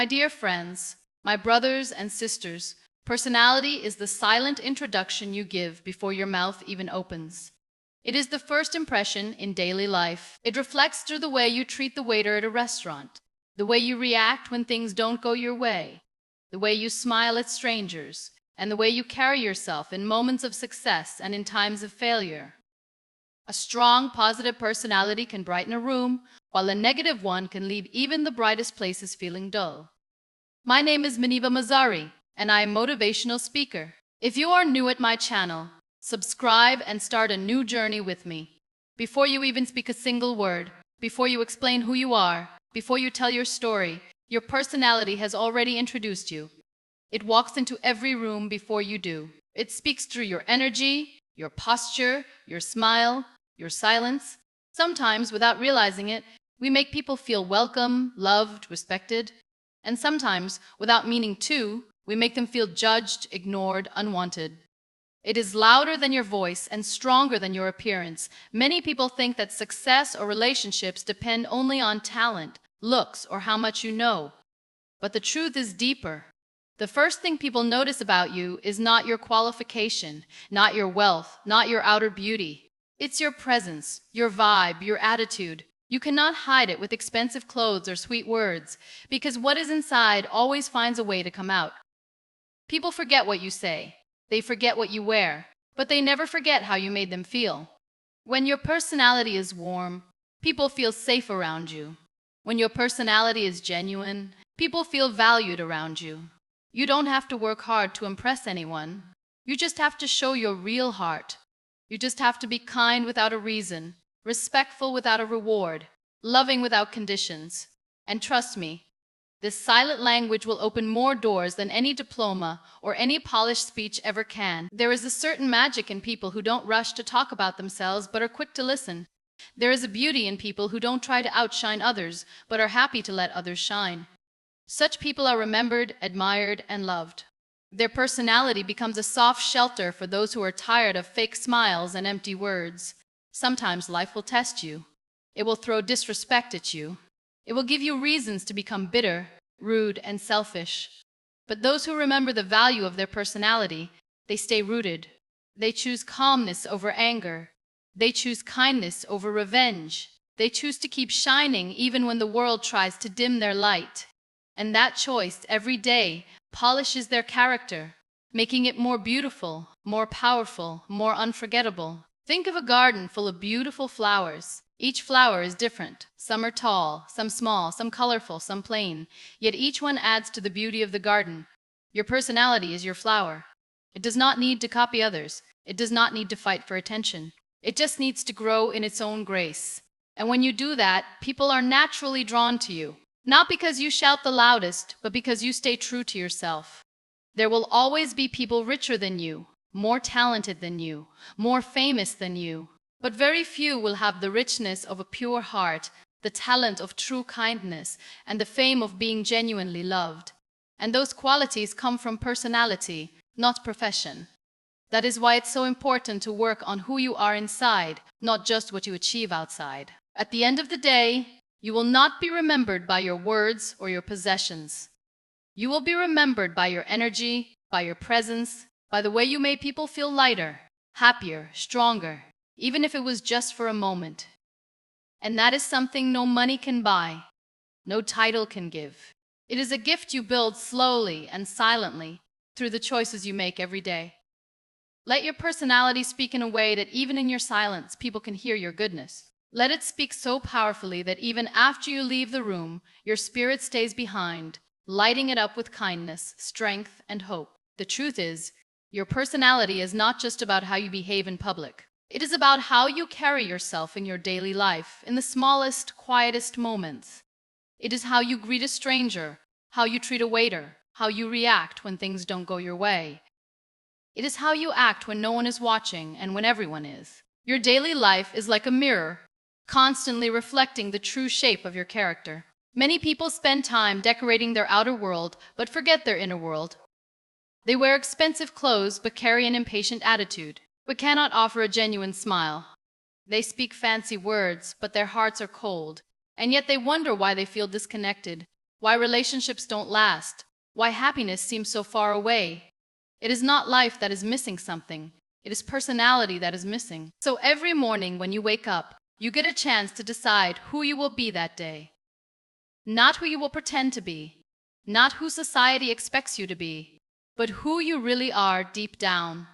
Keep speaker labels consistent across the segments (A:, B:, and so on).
A: My dear friends, my brothers and sisters, personality is the silent introduction you give before your mouth even opens. It is the first impression in daily life. It reflects through the way you treat the waiter at a restaurant, the way you react when things don't go your way, the way you smile at strangers, and the way you carry yourself in moments of success and in times of failure. A strong, positive personality can brighten a room, while a negative one can leave even the brightest places feeling dull. My name is Muniba Mazari, and I am a motivational speaker. If you are new at my channel, subscribe and start a new journey with me. Before you even speak a single word, before you explain who you are, before you tell your story, your personality has already introduced you. It walks into every room before you do. It speaks through your energy, your posture, your smile, your silence. Sometimes, without realizing it, we make people feel welcome, loved, respected. And sometimes, without meaning to, we make them feel judged, ignored, unwanted. It is louder than your voice and stronger than your appearance. Many people think that success or relationships depend only on talent, looks, or how much you know. But the truth is deeper. The first thing people notice about you is not your qualification, not your wealth, not your outer beauty. It's your presence, your vibe, your attitude. You cannot hide it with expensive clothes or sweet words, because what is inside always finds a way to come out. People forget what you say. They forget what you wear, but they never forget how you made them feel. When your personality is warm, people feel safe around you. When your personality is genuine, people feel valued around you. You don't have to work hard to impress anyone. You just have to show your real heart. You just have to be kind without a reason, respectful without a reward, loving without conditions. And trust me, this silent language will open more doors than any diploma or any polished speech ever can. There is a certain magic in people who don't rush to talk about themselves but are quick to listen. There is a beauty in people who don't try to outshine others but are happy to let others shine. Such people are remembered, admired, and loved. Their personality becomes a soft shelter for those who are tired of fake smiles and empty words. Sometimes life will test you. It will throw disrespect at you. It will give you reasons to become bitter, rude, and selfish. But those who remember the value of their personality, they stay rooted. They choose calmness over anger. They choose kindness over revenge. They choose to keep shining even when the world tries to dim their light. And that choice every day polishes their character, making it more beautiful, more powerful, more unforgettable. Think of a garden full of beautiful flowers. Each flower is different. Some are tall, some small, some colorful, some plain. Yet each one adds to the beauty of the garden. Your personality is your flower. It does not need to copy others. It does not need to fight for attention. It just needs to grow in its own grace. And when you do that, people are naturally drawn to you. Not because you shout the loudest, but because you stay true to yourself. There will always be people richer than you, more talented than you, more famous than you. But very few will have the richness of a pure heart, the talent of true kindness, and the fame of being genuinely loved. And those qualities come from personality, not profession. That is why it's so important to work on who you are inside, not just what you achieve outside. At the end of the day, you will not be remembered by your words or your possessions. You will be remembered by your energy, by your presence, by the way you made people feel lighter, happier, stronger, even if it was just for a moment. And that is something no money can buy, no title can give. It is a gift you build slowly and silently through the choices you make every day. Let your personality speak in a way that even in your silence, people can hear your goodness. Let it speak so powerfully that even after you leave the room, your spirit stays behind, lighting it up with kindness, strength, and hope. The truth is, your personality is not just about how you behave in public. It is about how you carry yourself in your daily life, in the smallest, quietest moments. It is how you greet a stranger, how you treat a waiter, how you react when things don't go your way. It is how you act when no one is watching and when everyone is. Your daily life is like a mirror, constantly reflecting the true shape of your character. Many people spend time decorating their outer world but forget their inner world. They wear expensive clothes but carry an impatient attitude, but cannot offer a genuine smile. They speak fancy words, but their hearts are cold, and yet they wonder why they feel disconnected. why relationships don't last, why happiness seems so far away. It is not life that is missing something. It is personality that is missing. So every morning when you wake up, you get a chance to decide who you will be that day. Not who you will pretend to be, not who society expects you to be, but who you really are deep down.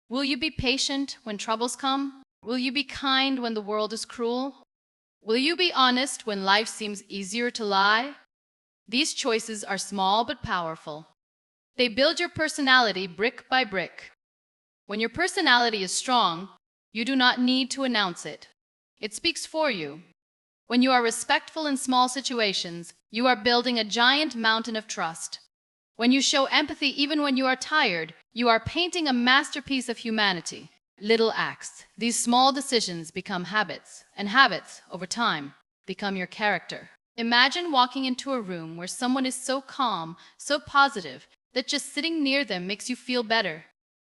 A: Will you be patient when troubles come? Will you be kind when the world is cruel? Will you be honest when life seems easier to lie? These choices are small but powerful. They build your personality brick by brick. When your personality is strong, you do not need to announce it. It speaks for you. When you are respectful in small situations, you are building a giant mountain of trust. When you show empathy even when you are tired, you are painting a masterpiece of humanity. Little acts, these small decisions become habits, and habits, over time, become your character. Imagine walking into a room where someone is so calm, so positive, that just sitting near them makes you feel better.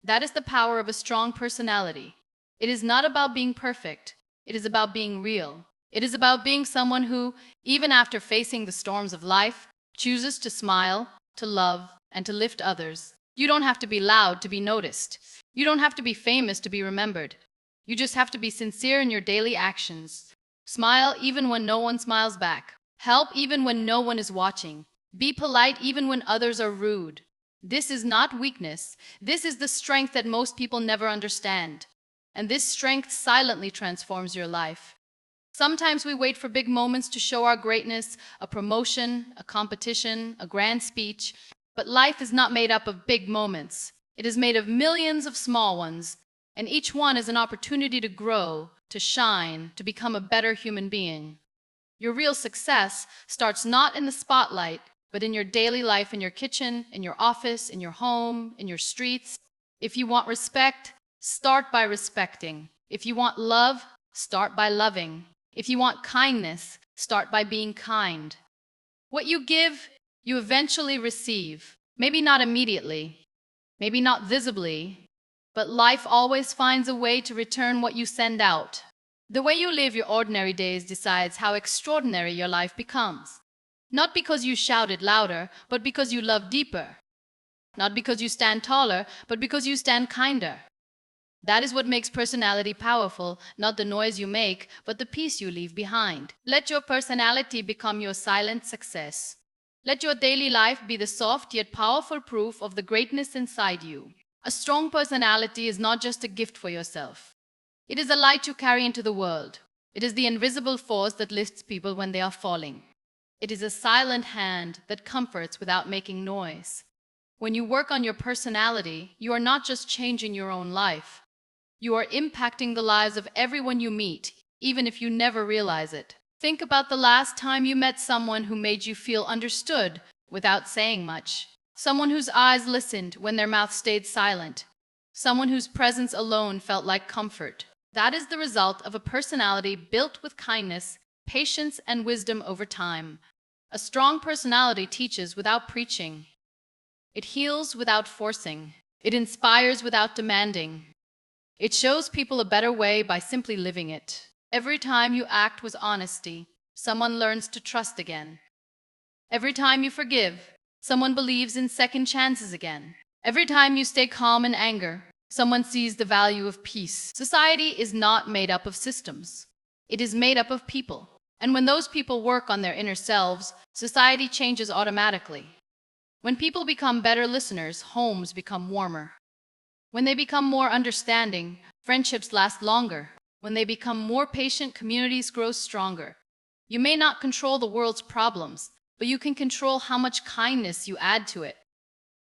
A: That is the power of a strong personality. It is not about being perfect. It is about being real. It is about being someone who, even after facing the storms of life, chooses to smile, to love, and to lift others. You don't have to be loud to be noticed. You don't have to be famous to be remembered. You just have to be sincere in your daily actions. Smile even when no one smiles back. Help even when no one is watching. Be polite even when others are rude. This is not weakness. This is the strength that most people never understand. And this strength silently transforms your life. Sometimes we wait for big moments to show our greatness, a promotion, a competition, a grand speech. But life is not made up of big moments. It is made of millions of small ones, and each one is an opportunity to grow, to shine, to become a better human being. Your real success starts not in the spotlight, but in your daily life, in your kitchen, in your office, in your home, in your streets. If you want respect, start by respecting. If you want love, start by loving. If you want kindness, start by being kind. What you give, you eventually receive. Maybe not immediately, maybe not visibly, but life always finds a way to return what you send out. The way you live your ordinary days decides how extraordinary your life becomes. Not because you shouted louder, but because you love deeper. Not because you stand taller, but because you stand kinder. That is what makes personality powerful, not the noise you make, but the peace you leave behind. Let your personality become your silent success. Let your daily life be the soft yet powerful proof of the greatness inside you. A strong personality is not just a gift for yourself. It is a light you carry into the world. It is the invisible force that lifts people when they are falling. It is a silent hand that comforts without making noise. When you work on your personality, you are not just changing your own life. You are impacting the lives of everyone you meet, even if you never realize it. Think about the last time you met someone who made you feel understood without saying much. Someone whose eyes listened when their mouth stayed silent. Someone whose presence alone felt like comfort. That is the result of a personality built with kindness, patience, and wisdom over time. A strong personality teaches without preaching. It heals without forcing. It inspires without demanding. It shows people a better way by simply living it. Every time you act with honesty, someone learns to trust again. Every time you forgive, someone believes in second chances again. Every time you stay calm in anger, someone sees the value of peace. Society is not made up of systems. It is made up of people. And when those people work on their inner selves, society changes automatically. When people become better listeners, homes become warmer. When they become more understanding, friendships last longer. When they become more patient, communities grow stronger. You may not control the world's problems, but you can control how much kindness you add to it.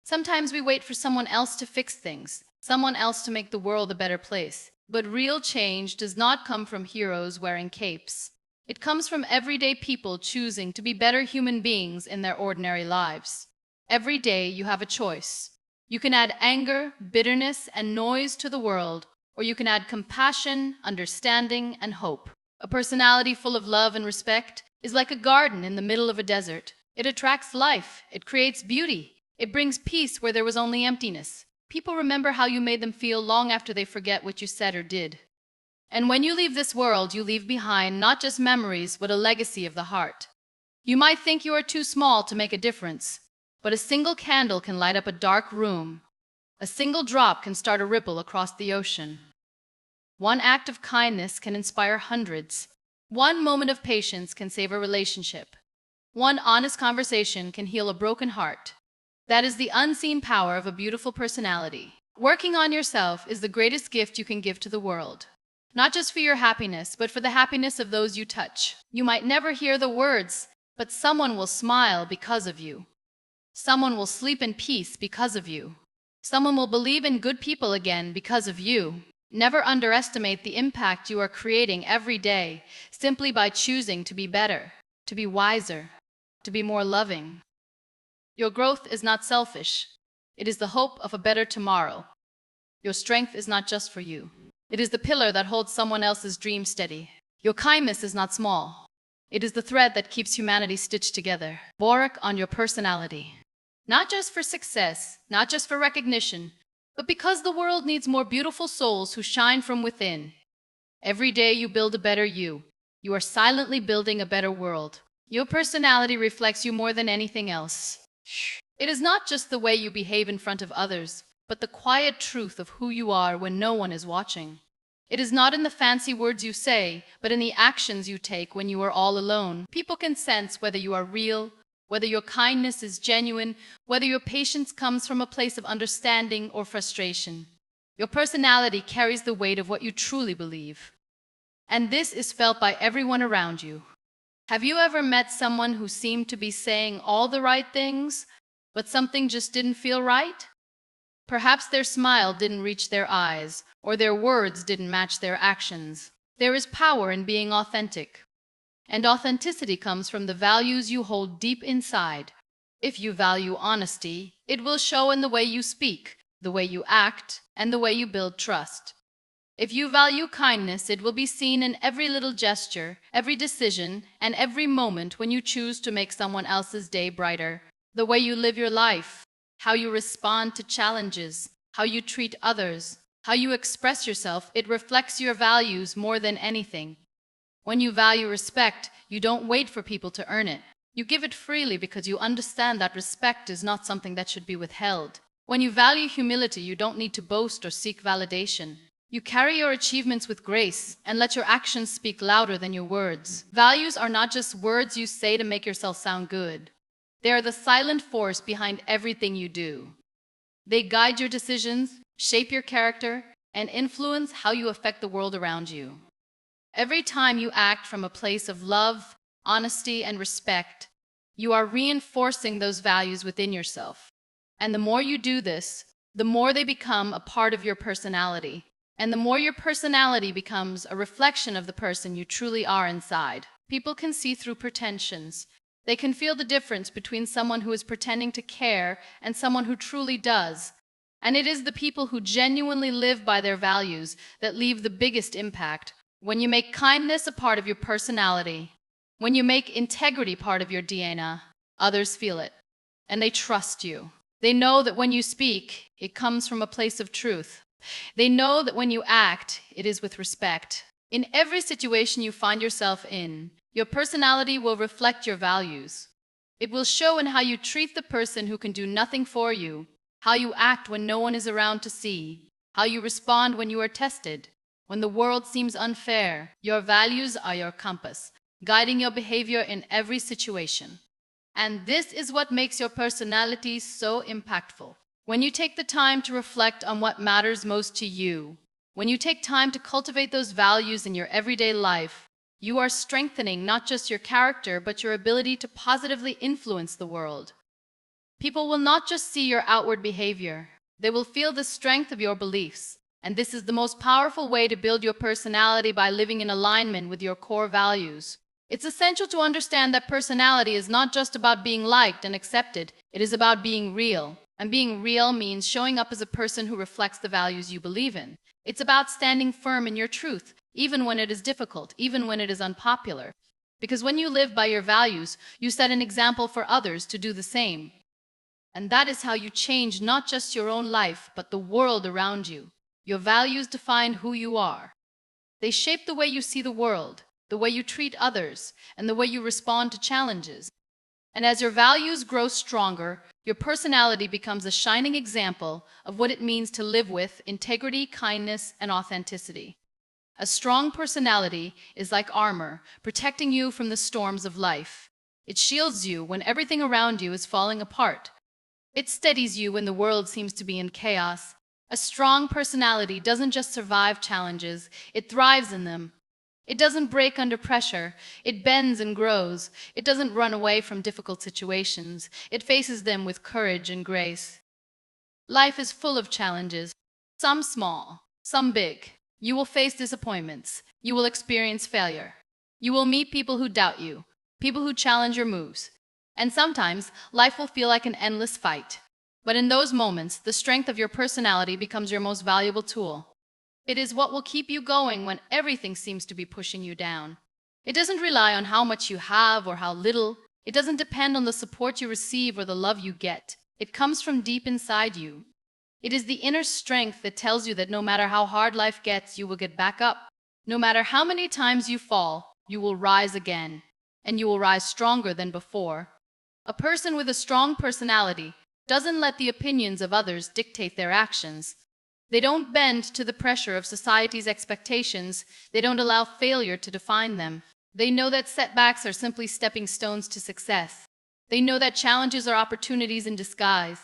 A: Sometimes we wait for someone else to fix things, someone else to make the world a better place. But real change does not come from heroes wearing capes. It comes from everyday people choosing to be better human beings in their ordinary lives. Every day you have a choice. You can add anger, bitterness, and noise to the world, or you can add compassion, understanding, and hope. A personality full of love and respect is like a garden in the middle of a desert. It attracts life, it creates beauty, it brings peace where there was only emptiness. People remember how you made them feel long after they forget what you said or did. And when you leave this world, you leave behind not just memories, but a legacy of the heart. You might think you are too small to make a difference, but a single candle can light up a dark room. A single drop can start a ripple across the ocean. One act of kindness can inspire hundreds. One moment of patience can save a relationship. One honest conversation can heal a broken heart. That is the unseen power of a beautiful personality. Working on yourself is the greatest gift you can give to the world. Not just for your happiness, but for the happiness of those you touch. You might never hear the words, but someone will smile because of you. Someone will sleep in peace because of you. Someone will believe in good people again because of you. Never underestimate the impact you are creating every day simply by choosing to be better, to be wiser, to be more loving. Your growth is not selfish. It is the hope of a better tomorrow. Your strength is not just for you. It is the pillar that holds someone else's dream steady. Your kindness is not small. It is the thread that keeps humanity stitched together. Work on your personality. Not just for success, not just for recognition, but because the world needs more beautiful souls who shine from within. Every day you build a better you. You are silently building a better world. Your personality reflects you more than anything else. It is not just the way you behave in front of others, but the quiet truth of who you are when no one is watching. It is not in the fancy words you say, but in the actions you take when you are all alone. People can sense whether you are real, whether your kindness is genuine, whether your patience comes from a place of understanding or frustration. Your personality carries the weight of what you truly believe. And this is felt by everyone around you. Have you ever met someone who seemed to be saying all the right things, but something just didn't feel right? Perhaps their smile didn't reach their eyes, or their words didn't match their actions. There is power in being authentic. And authenticity comes from the values you hold deep inside. If you value honesty, it will show in the way you speak, the way you act, and the way you build trust. If you value kindness, it will be seen in every little gesture, every decision, and every moment when you choose to make someone else's day brighter. The way you live your life, how you respond to challenges, how you treat others, how you express yourself, it reflects your values more than anything. When you value respect, you don't wait for people to earn it. You give it freely because you understand that respect is not something that should be withheld. When you value humility, you don't need to boast or seek validation. You carry your achievements with grace and let your actions speak louder than your words. Values are not just words you say to make yourself sound good. They are the silent force behind everything you do. They guide your decisions, shape your character, and influence how you affect the world around you. Every time you act from a place of love, honesty, and respect, you are reinforcing those values within yourself. And the more you do this, the more they become a part of your personality. And the more your personality becomes a reflection of the person you truly are inside. People can see through pretensions. They can feel the difference between someone who is pretending to care and someone who truly does. And it is the people who genuinely live by their values that leave the biggest impact. When you make kindness a part of your personality, when you make integrity part of your DNA, others feel it, and they trust you. They know that when you speak, it comes from a place of truth. They know that when you act, it is with respect. In every situation you find yourself in, your personality will reflect your values. It will show in how you treat the person who can do nothing for you, how you act when no one is around to see, how you respond when you are tested. When the world seems unfair, your values are your compass, guiding your behavior in every situation. And this is what makes your personality so impactful. When you take the time to reflect on what matters most to you, when you take time to cultivate those values in your everyday life, you are strengthening not just your character, but your ability to positively influence the world. People will not just see your outward behavior, they will feel the strength of your beliefs. And this is the most powerful way to build your personality, by living in alignment with your core values. It's essential to understand that personality is not just about being liked and accepted, it is about being real. And being real means showing up as a person who reflects the values you believe in. It's about standing firm in your truth, even when it is difficult, even when it is unpopular. Because when you live by your values, you set an example for others to do the same. And that is how you change not just your own life, but the world around you. Your values define who you are. They shape the way you see the world, the way you treat others, and the way you respond to challenges. And as your values grow stronger, your personality becomes a shining example of what it means to live with integrity, kindness, and authenticity. A strong personality is like armor, protecting you from the storms of life. It shields you when everything around you is falling apart. It steadies you when the world seems to be in chaos. A strong personality doesn't just survive challenges, it thrives in them. It doesn't break under pressure, it bends and grows. It doesn't run away from difficult situations, it faces them with courage and grace. Life is full of challenges, some small, some big. You will face disappointments, you will experience failure. You will meet people who doubt you, people who challenge your moves. And sometimes, life will feel like an endless fight. But in those moments, the strength of your personality becomes your most valuable tool. It is what will keep you going when everything seems to be pushing you down. It doesn't rely on how much you have or how little. It doesn't depend on the support you receive or the love you get. It comes from deep inside you. It is the inner strength that tells you that no matter how hard life gets, you will get back up. No matter how many times you fall, you will rise again, and you will rise stronger than before. A person with a strong personality doesn't let the opinions of others dictate their actions. They don't bend to the pressure of society's expectations. They don't allow failure to define them. They know that setbacks are simply stepping stones to success. They know that challenges are opportunities in disguise.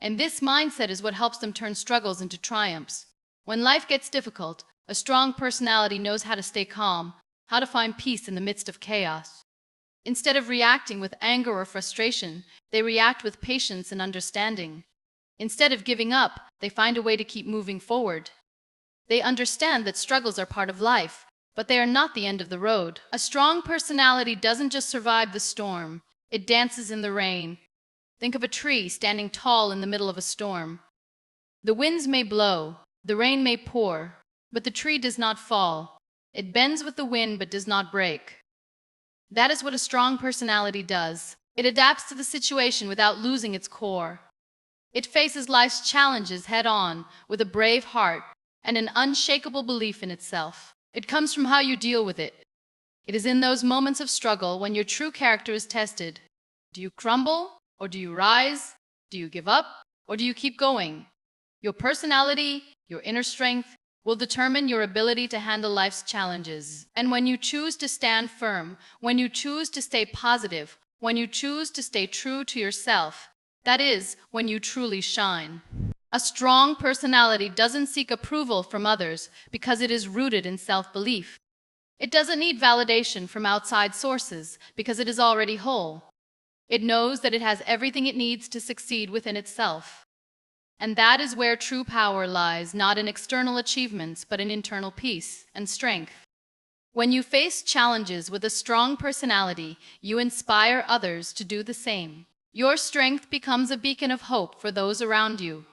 A: And this mindset is what helps them turn struggles into triumphs. When life gets difficult, a strong personality knows how to stay calm, how to find peace in the midst of chaos. Instead of reacting with anger or frustration, they react with patience and understanding. Instead of giving up, they find a way to keep moving forward. They understand that struggles are part of life, but they are not the end of the road. A strong personality doesn't just survive the storm, it dances in the rain. Think of a tree standing tall in the middle of a storm. The winds may blow, the rain may pour, but the tree does not fall. It bends with the wind but does not break. That is what a strong personality does. It adapts to the situation without losing its core. It faces life's challenges head-on with a brave heart and an unshakable belief in itself. It comes from how you deal with it. It is in those moments of struggle when your true character is tested. Do you crumble? Or do you rise? Do you give up? Or do you keep going? Your personality, your inner strength, will determine your ability to handle life's challenges. And when you choose to stand firm, when you choose to stay positive, when you choose to stay true to yourself, that is when you truly shine. A strong personality doesn't seek approval from others because it is rooted in self-belief. It doesn't need validation from outside sources because it is already whole. It knows that it has everything it needs to succeed within itself. And that is where true power lies, not in external achievements, but in internal peace and strength. When you face challenges with a strong personality, you inspire others to do the same. Your strength becomes a beacon of hope for those around you.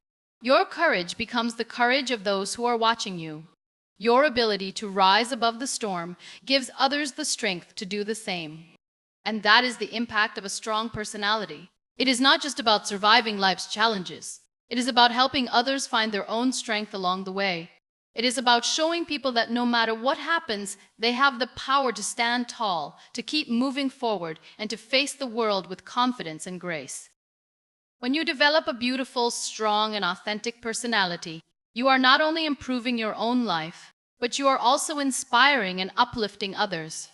A: Your courage becomes the courage of those who are watching you. Your ability to rise above the storm gives others the strength to do the same. And that is the impact of a strong personality. It is not just about surviving life's challenges. It is about helping others find their own strength along the way. It is about showing people that no matter what happens, they have the power to stand tall, to keep moving forward, and to face the world with confidence and grace. When you develop a beautiful, strong, and authentic personality, you are not only improving your own life, but you are also inspiring and uplifting others.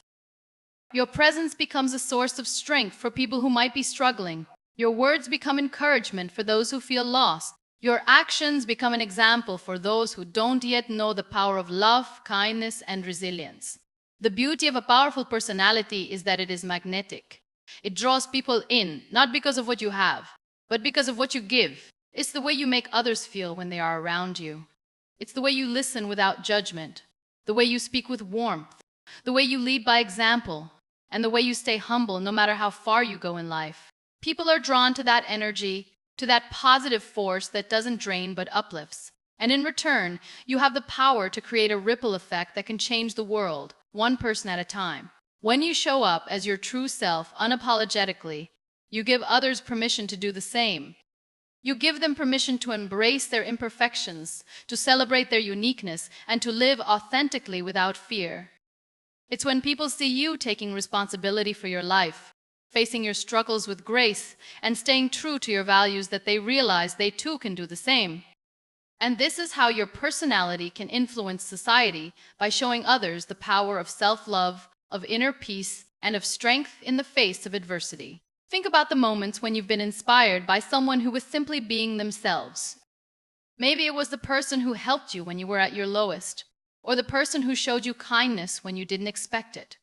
A: Your presence becomes a source of strength for people who might be struggling. Your words become encouragement for those who feel lost. Your actions become an example for those who don't yet know the power of love, kindness, and resilience. The beauty of a powerful personality is that it is magnetic. It draws people in, not because of what you have, but because of what you give. It's the way you make others feel when they are around you. It's the way you listen without judgment, the way you speak with warmth, the way you lead by example, and the way you stay humble no matter how far you go in life. People are drawn to that energy, to that positive force that doesn't drain but uplifts. And in return, you have the power to create a ripple effect that can change the world, one person at a time. When you show up as your true self unapologetically, you give others permission to do the same. You give them permission to embrace their imperfections, to celebrate their uniqueness, and to live authentically without fear. It's when people see you taking responsibility for your life, facing your struggles with grace, and staying true to your values that they realize they too can do the same. And this is how your personality can influence society by showing others the power of self-love, of inner peace, and of strength in the face of adversity. Think about the moments when you've been inspired by someone who was simply being themselves. Maybe it was the person who helped you when you were at your lowest, or the person who showed you kindness when you didn't expect it,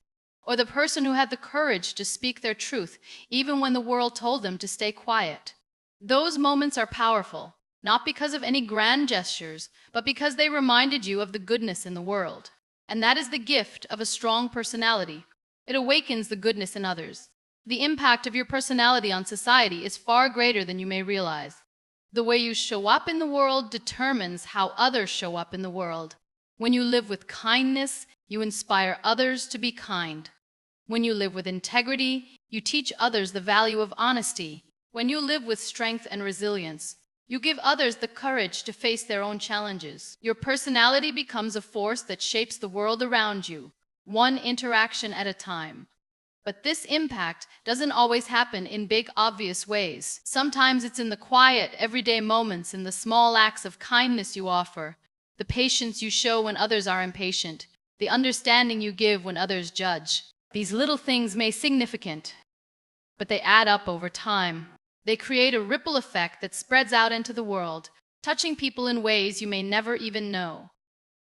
A: or the person who had the courage to speak their truth even when the world told them to stay quiet. Those moments are powerful, not because of any grand gestures, but because they reminded you of the goodness in the world. And that is the gift of a strong personality. It awakens the goodness in others. The impact of your personality on society is far greater than you may realize. The way you show up in the world determines how others show up in the world. When you live with kindness, you inspire others to be kind. When you live with integrity, you teach others the value of honesty. When you live with strength and resilience, you give others the courage to face their own challenges. Your personality becomes a force that shapes the world around you, one interaction at a time. But this impact doesn't always happen in big, obvious ways. Sometimes it's in the quiet, everyday moments, in the small acts of kindness you offer, the patience you show when others are impatient, the understanding you give when others judge. These little things may seem significant, but they add up over time. They create a ripple effect that spreads out into the world, touching people in ways you may never even know.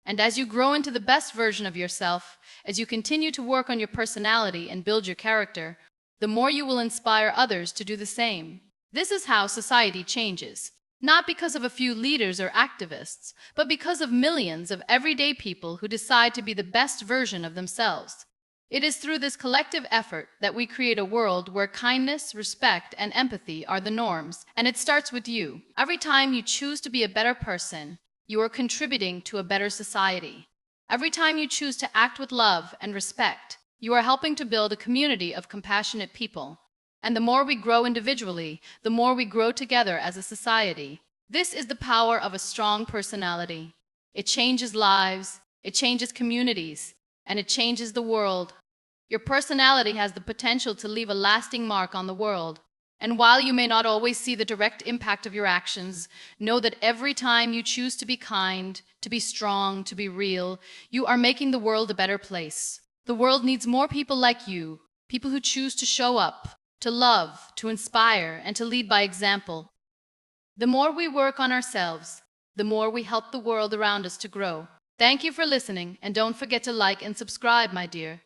A: And as you grow into the best version of yourself, as you continue to work on your personality and build your character, the more you will inspire others to do the same. This is how society changes, not because of a few leaders or activists, but because of millions of everyday people who decide to be the best version of themselves. It is through this collective effort that we create a world where kindness, respect, and empathy are the norms, and it starts with you. Every time you choose to be a better person, you are contributing to a better society. Every time you choose to act with love and respect, you are helping to build a community of compassionate people. And the more we grow individually, the more we grow together as a society. This is the power of a strong personality. It changes lives, it changes communities, and it changes the world. Your personality has the potential to leave a lasting mark on the world. And while you may not always see the direct impact of your actions, know that every time you choose to be kind, to be strong, to be real, you are making the world a better place. The world needs more people like you, people who choose to show up, to love, to inspire, and to lead by example. The more we work on ourselves, the more we help the world around us to grow. Thank you for listening, and don't forget to like and subscribe, my dear.